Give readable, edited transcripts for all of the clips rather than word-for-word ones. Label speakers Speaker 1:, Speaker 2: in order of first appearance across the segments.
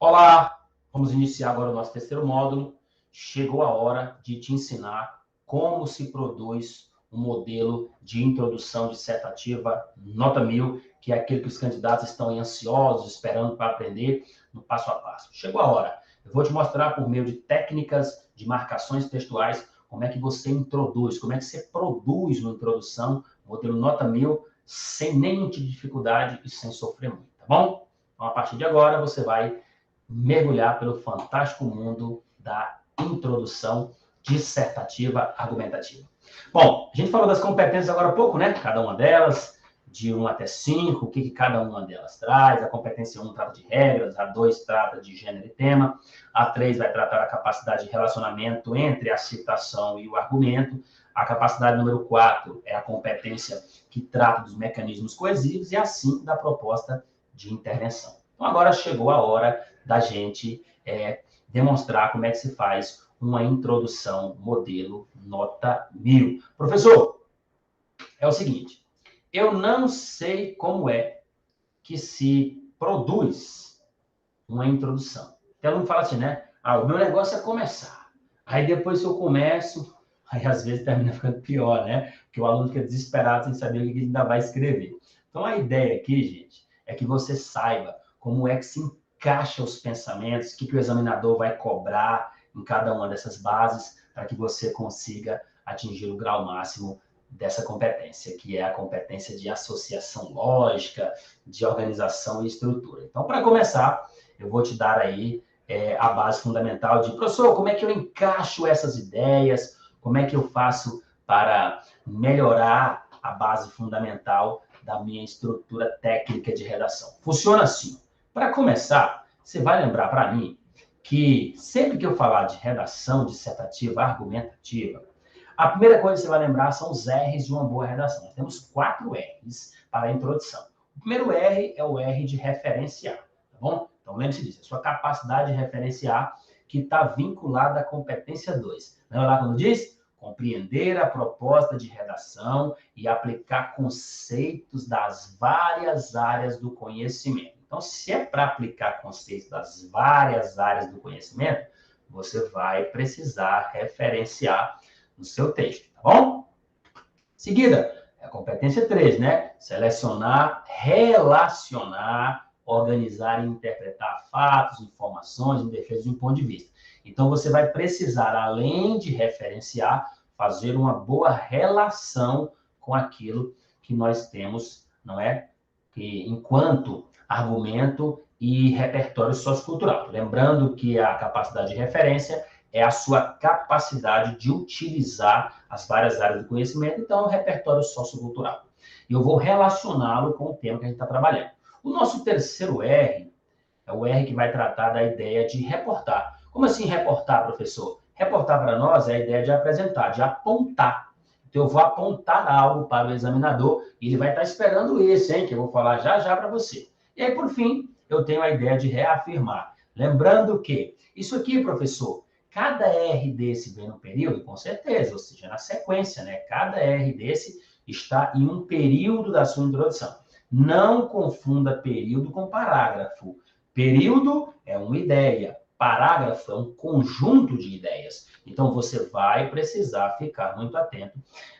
Speaker 1: Olá, vamos iniciar agora o nosso terceiro módulo. Chegou a hora de te ensinar como se produz um modelo de introdução dissertativa nota 1000, que é aquele que os candidatos estão ansiosos, esperando para aprender no passo a passo. Chegou a hora. Eu vou te mostrar por meio de técnicas de marcações textuais como é que você introduz, como é que você produz uma introdução, modelo nota 1000, sem nenhum tipo de dificuldade e sem sofrer muito, tá bom? Então, a partir de agora, você vai mergulhar pelo fantástico mundo da introdução dissertativa argumentativa. Bom, a gente falou das competências agora há pouco, né? Cada uma delas, de 1 até 5, o que cada uma delas traz. A competência 1 trata de regras, a 2 trata de gênero e tema, a 3 vai tratar da capacidade de relacionamento entre a citação e o argumento, a capacidade número 4 é a competência que trata dos mecanismos coesivos e a 5 da proposta de intervenção. Então, agora chegou a hora da gente demonstrar como é que se faz uma introdução modelo nota 1000. Professor, é o seguinte, eu não sei como é que se produz uma introdução. Então, aluno fala assim, né? O meu negócio é começar. Aí depois que eu começo, aí às vezes termina ficando pior, né? Porque o aluno fica desesperado sem saber o que ele ainda vai escrever. Então, a ideia aqui, gente, é que você saiba como é que se encaixa os pensamentos, o que o examinador vai cobrar em cada uma dessas bases para que você consiga atingir o grau máximo dessa competência, que é a competência de associação lógica, de organização e estrutura. Então, para começar, eu vou te dar aí a base fundamental de, professor, como é que eu encaixo essas ideias, como é que eu faço para melhorar a base fundamental da minha estrutura técnica de redação. Funciona assim. Para começar, você vai lembrar para mim que sempre que eu falar de redação dissertativa argumentativa, a primeira coisa que você vai lembrar são os R's de uma boa redação. Nós temos 4 R's para a introdução. O primeiro R é o R de referenciar, tá bom? Então, lembre-se disso, a sua capacidade de referenciar que está vinculada à competência 2. Lembra lá quando diz? Compreender a proposta de redação e aplicar conceitos das várias áreas do conhecimento. Então, se é para aplicar conceitos das várias áreas do conhecimento, você vai precisar referenciar no seu texto, tá bom? Seguida, a competência 3, né? Selecionar, relacionar, organizar e interpretar fatos, informações em defesa de um ponto de vista. Então, você vai precisar, além de referenciar, fazer uma boa relação com aquilo que nós temos, não é? Que, enquanto argumento e repertório sociocultural. Lembrando que a capacidade de referência é a sua capacidade de utilizar as várias áreas do conhecimento, então, o repertório sociocultural. E eu vou relacioná-lo com o tema que a gente está trabalhando. O nosso terceiro R é o R que vai tratar da ideia de reportar. Como assim reportar, professor? Reportar para nós é a ideia de apresentar, de apontar. Então, eu vou apontar algo para o examinador e ele vai estar esperando isso, hein? Que eu vou falar já já para você. E aí, por fim, eu tenho a ideia de reafirmar. Lembrando que isso aqui, professor, cada R desse vem no período, com certeza, ou seja, na sequência, né? Cada R desse está em um período da sua introdução. Não confunda período com parágrafo. Período é uma ideia, parágrafo é um conjunto de ideias. Então, você vai precisar ficar muito atento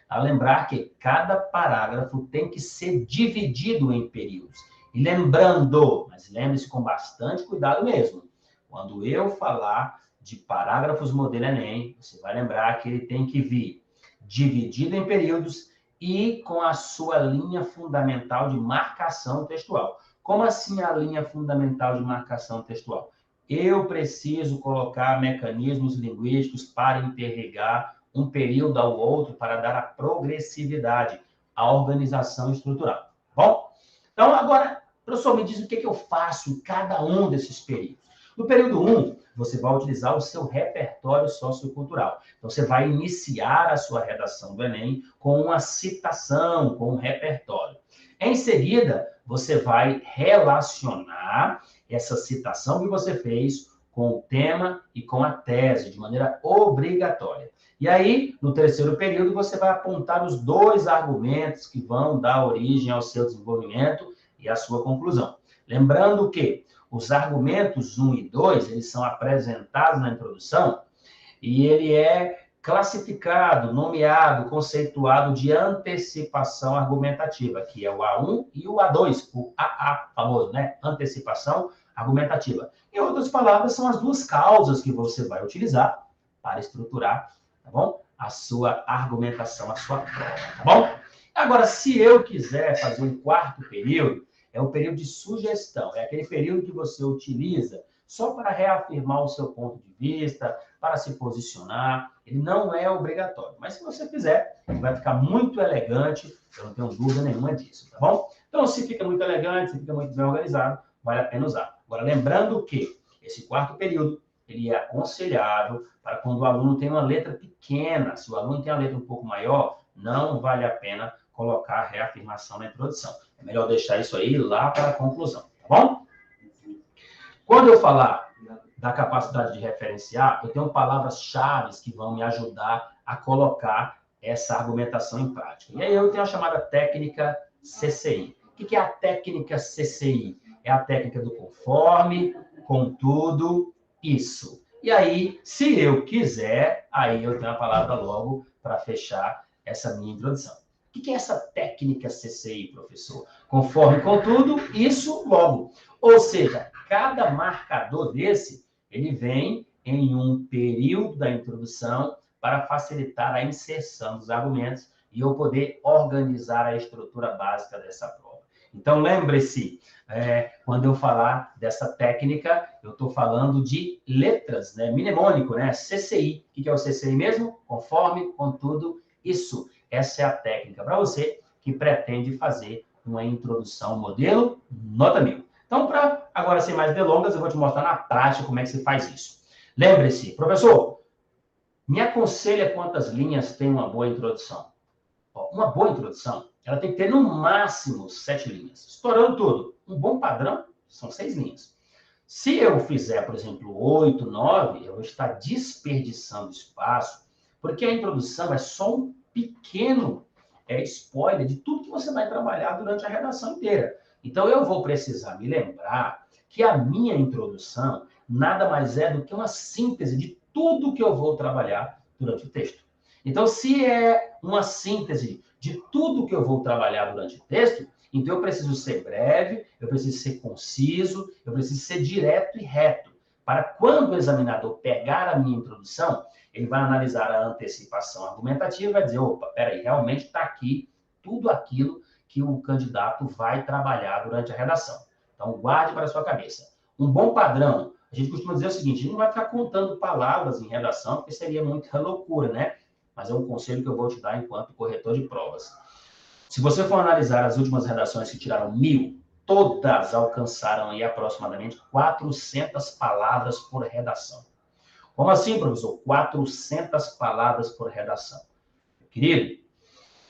Speaker 1: a lembrar que cada parágrafo tem que ser dividido em períodos. E lembrando, mas lembre-se com bastante cuidado mesmo, quando eu falar de parágrafos modelo Enem, você vai lembrar que ele tem que vir dividido em períodos e com a sua linha fundamental de marcação textual. Como assim a linha fundamental de marcação textual? Eu preciso colocar mecanismos linguísticos para interligar um período ao outro para dar a progressividade, a organização estrutural. Bom? Então, agora, professor, me diz o que eu faço em cada um desses períodos. No período 1, você vai utilizar o seu repertório sociocultural. Então, você vai iniciar a sua redação do Enem com uma citação, com um repertório. Em seguida, você vai relacionar essa citação que você fez com o tema e com a tese, de maneira obrigatória. E aí, no terceiro período, você vai apontar os 2 argumentos que vão dar origem ao seu desenvolvimento e à sua conclusão. Lembrando que os argumentos 1 e 2, eles são apresentados na introdução e ele é classificado, nomeado, conceituado de antecipação argumentativa, que é o A1 e o A2, o AA famoso, né? Antecipação argumentativa. Em outras palavras, são as duas causas que você vai utilizar para estruturar, tá bom? A sua argumentação, a sua prova, tá bom? Agora, se eu quiser fazer um quarto período, é o período de sugestão, é aquele período que você utiliza só para reafirmar o seu ponto de vista, para se posicionar, ele não é obrigatório. Mas se você fizer, ele vai ficar muito elegante, eu não tenho dúvida nenhuma disso, tá bom? Então, se fica muito elegante, se fica muito bem organizado, vale a pena usar. Agora, lembrando que esse quarto período, ele é aconselhável para quando o aluno tem uma letra pequena. Se o aluno tem a letra um pouco maior, não vale a pena colocar a reafirmação na introdução. É melhor deixar isso aí lá para a conclusão, tá bom? Quando eu falar da capacidade de referenciar, eu tenho palavras-chave que vão me ajudar a colocar essa argumentação em prática. E aí eu tenho a chamada técnica CCI. O que é a técnica CCI? É a técnica do conforme, contudo, isso. E aí, se eu quiser, aí eu tenho a palavra logo para fechar essa minha introdução. O que é essa técnica CCI, professor? Conforme, contudo, isso, logo. Ou seja, cada marcador desse, ele vem em um período da introdução para facilitar a inserção dos argumentos e eu poder organizar a estrutura básica dessa prova. Então, lembre-se, quando eu falar dessa técnica, eu estou falando de letras, né? Mnemônico, né? CCI. O que é o CCI mesmo? Conforme, contudo, isso. Essa é a técnica para você que pretende fazer uma introdução modelo nota 1000. Então, para agora, sem mais delongas, eu vou te mostrar na prática como é que se faz isso. Lembre-se, professor, me aconselha quantas linhas tem uma boa introdução? Uma boa introdução, ela tem que ter no máximo 7 linhas. Estourando tudo. Um bom padrão são 6 linhas. Se eu fizer, por exemplo, 8, 9, eu vou estar desperdiçando espaço, porque a introdução é só um pequeno spoiler de tudo que você vai trabalhar durante a redação inteira. Então, eu vou precisar me lembrar que a minha introdução nada mais é do que uma síntese de tudo que eu vou trabalhar durante o texto. Então, se é uma síntese de tudo que eu vou trabalhar durante o texto, então eu preciso ser breve, eu preciso ser conciso, eu preciso ser direto e reto. Para quando o examinador pegar a minha introdução, ele vai analisar a antecipação argumentativa e vai dizer, opa, peraí, realmente está aqui tudo aquilo que o candidato vai trabalhar durante a redação. Então, guarde para a sua cabeça. Um bom padrão, a gente costuma dizer o seguinte, a gente não vai ficar contando palavras em redação, porque seria muita loucura, né? Mas é um conselho que eu vou te dar enquanto corretor de provas. Se você for analisar as últimas redações que tiraram 1000, todas alcançaram aí aproximadamente 400 palavras por redação. Como assim, professor? 400 palavras por redação. Querido,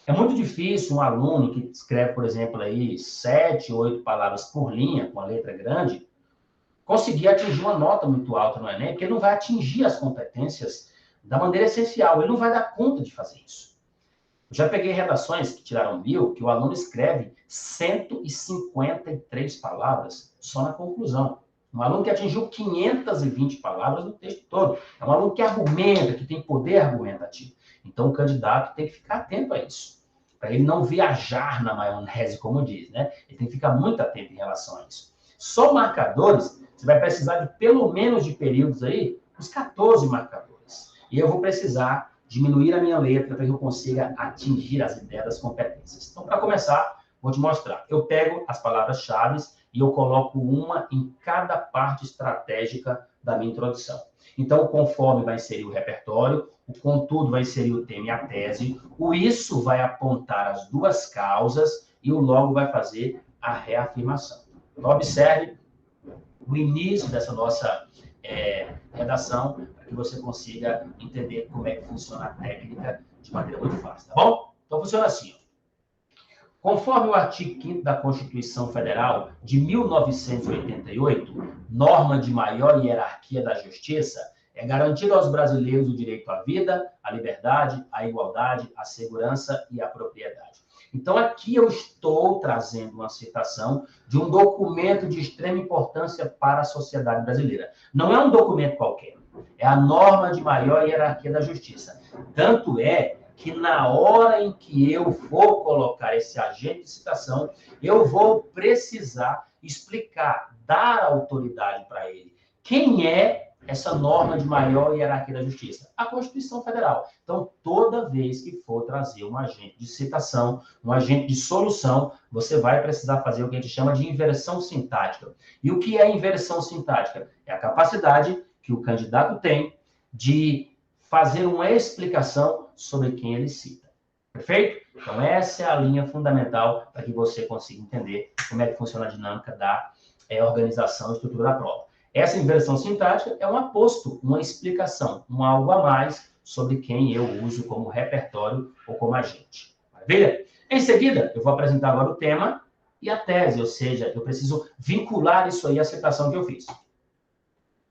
Speaker 1: é muito difícil um aluno que escreve, por exemplo, aí 7, 8 palavras por linha, com a letra grande, conseguir atingir uma nota muito alta no Enem, porque ele não vai atingir as competências da maneira essencial, ele não vai dar conta de fazer isso. Eu já peguei redações que tiraram 1000, que o aluno escreve 153 palavras só na conclusão. Um aluno que atingiu 520 palavras no texto todo. É um aluno que argumenta, que tem poder argumentativo. Então, o candidato tem que ficar atento a isso, para ele não viajar na maionese, como diz, né? Ele tem que ficar muito atento em relação a isso. Só marcadores, você vai precisar de pelo menos de períodos aí, uns 14 marcadores. E eu vou precisar diminuir a minha letra para que eu consiga atingir as ideias das competências. Então, para começar, vou te mostrar. Eu pego as palavras-chave e eu coloco uma em cada parte estratégica da minha introdução. Então, o conforme vai inserir o repertório, o contudo vai inserir o tema e a tese, o isso vai apontar as duas causas e o logo vai fazer a reafirmação. Então, observe o início dessa nossa redação para que você consiga entender como é que funciona a técnica de maneira muito fácil, tá bom? Então, funciona assim, ó. Conforme o artigo 5º da Constituição Federal de 1988, norma de maior hierarquia da justiça, é garantido aos brasileiros o direito à vida, à liberdade, à igualdade, à segurança e à propriedade. Então, aqui eu estou trazendo uma citação de um documento de extrema importância para a sociedade brasileira. Não é um documento qualquer, é a norma de maior hierarquia da justiça. Tanto é que na hora em que eu for colocar esse agente de citação, eu vou precisar explicar, dar autoridade para ele. Quem é essa norma de maior hierarquia da justiça? A Constituição Federal. Então, toda vez que for trazer um agente de citação, um agente de solução, você vai precisar fazer o que a gente chama de inversão sintática. E o que é inversão sintática? É a capacidade que o candidato tem de fazer uma explicação sobre quem ele cita. Perfeito? Então, essa é a linha fundamental para que você consiga entender como é que funciona a dinâmica da organização e estrutura da prova. Essa inversão sintática é um aposto, uma explicação, um algo a mais sobre quem eu uso como repertório ou como agente. Maravilha? Em seguida, eu vou apresentar agora o tema e a tese, ou seja, eu preciso vincular isso aí à citação que eu fiz.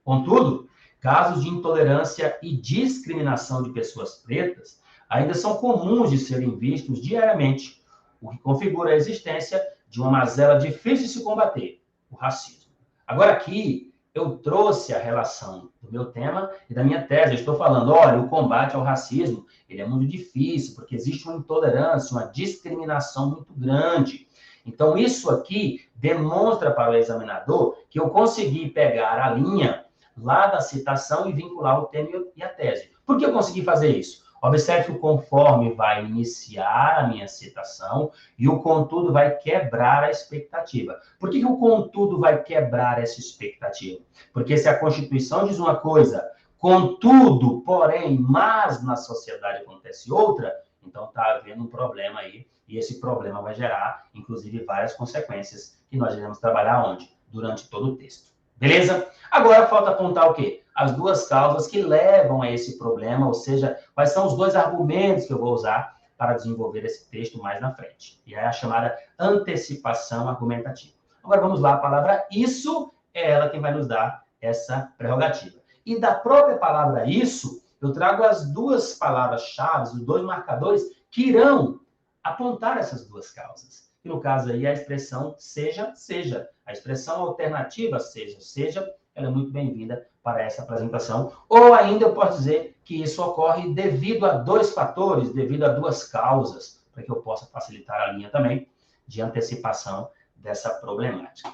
Speaker 1: Contudo, casos de intolerância e discriminação de pessoas pretas ainda são comuns de serem vistos diariamente, o que configura a existência de uma mazela difícil de se combater, o racismo. Agora aqui, eu trouxe a relação do meu tema e da minha tese. Eu estou falando, olha, o combate ao racismo, ele é muito difícil, porque existe uma intolerância, uma discriminação muito grande. Então, isso aqui demonstra para o examinador que eu consegui pegar a linha lá da citação e vincular o tema e a tese. Por que eu consegui fazer isso? Observe que o conforme vai iniciar a minha citação e o contudo vai quebrar a expectativa. Por que o contudo vai quebrar essa expectativa? Porque se a Constituição diz uma coisa, contudo, porém, mas na sociedade acontece outra, então está havendo um problema aí, e esse problema vai gerar, inclusive, várias consequências que nós iremos trabalhar onde? Durante todo o texto. Beleza? Agora falta apontar o quê? As duas causas que levam a esse problema, ou seja, quais são os dois argumentos que eu vou usar para desenvolver esse texto mais na frente. E é a chamada antecipação argumentativa. Agora vamos lá, a palavra isso é ela quem vai nos dar essa prerrogativa. E da própria palavra isso, eu trago as duas palavras-chave, os dois marcadores que irão apontar essas duas causas. E no caso aí, a expressão seja, seja. A expressão alternativa seja, seja, ela é muito bem-vinda para essa apresentação. Ou ainda eu posso dizer que isso ocorre devido a dois fatores, devido a duas causas, para que eu possa facilitar a linha também de antecipação dessa problemática.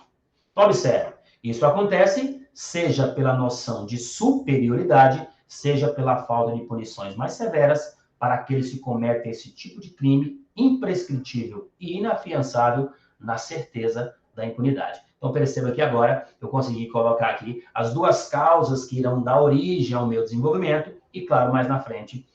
Speaker 1: Então, observe, isso acontece seja pela noção de superioridade, seja pela falta de punições mais severas para aqueles que cometem esse tipo de crime imprescritível e inafiançável na certeza da impunidade. Então, perceba que agora eu consegui colocar aqui as duas causas que irão dar origem ao meu desenvolvimento e, claro, mais na frente,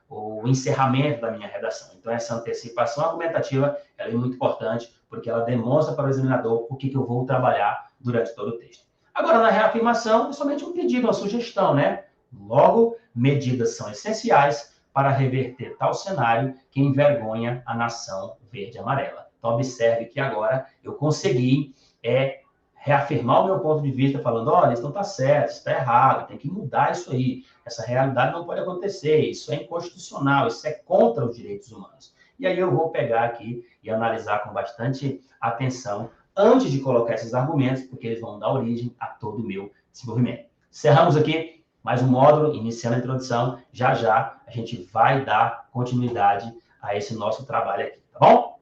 Speaker 1: o encerramento da minha redação. Então, essa antecipação argumentativa ela é muito importante porque ela demonstra para o examinador o que eu vou trabalhar durante todo o texto. Agora, na reafirmação, é somente um pedido, uma sugestão, né? Logo, medidas são essenciais para reverter tal cenário que envergonha a nação verde e amarela. Então, observe que agora eu consegui reafirmar o meu ponto de vista, falando, olha, isso não está certo, isso está errado, tem que mudar isso aí. Essa realidade não pode acontecer, isso é inconstitucional, isso é contra os direitos humanos. E aí eu vou pegar aqui e analisar com bastante atenção antes de colocar esses argumentos, porque eles vão dar origem a todo o meu desenvolvimento. Encerramos aqui mais um módulo, iniciando a introdução. Já já a gente vai dar continuidade a esse nosso trabalho aqui, tá bom?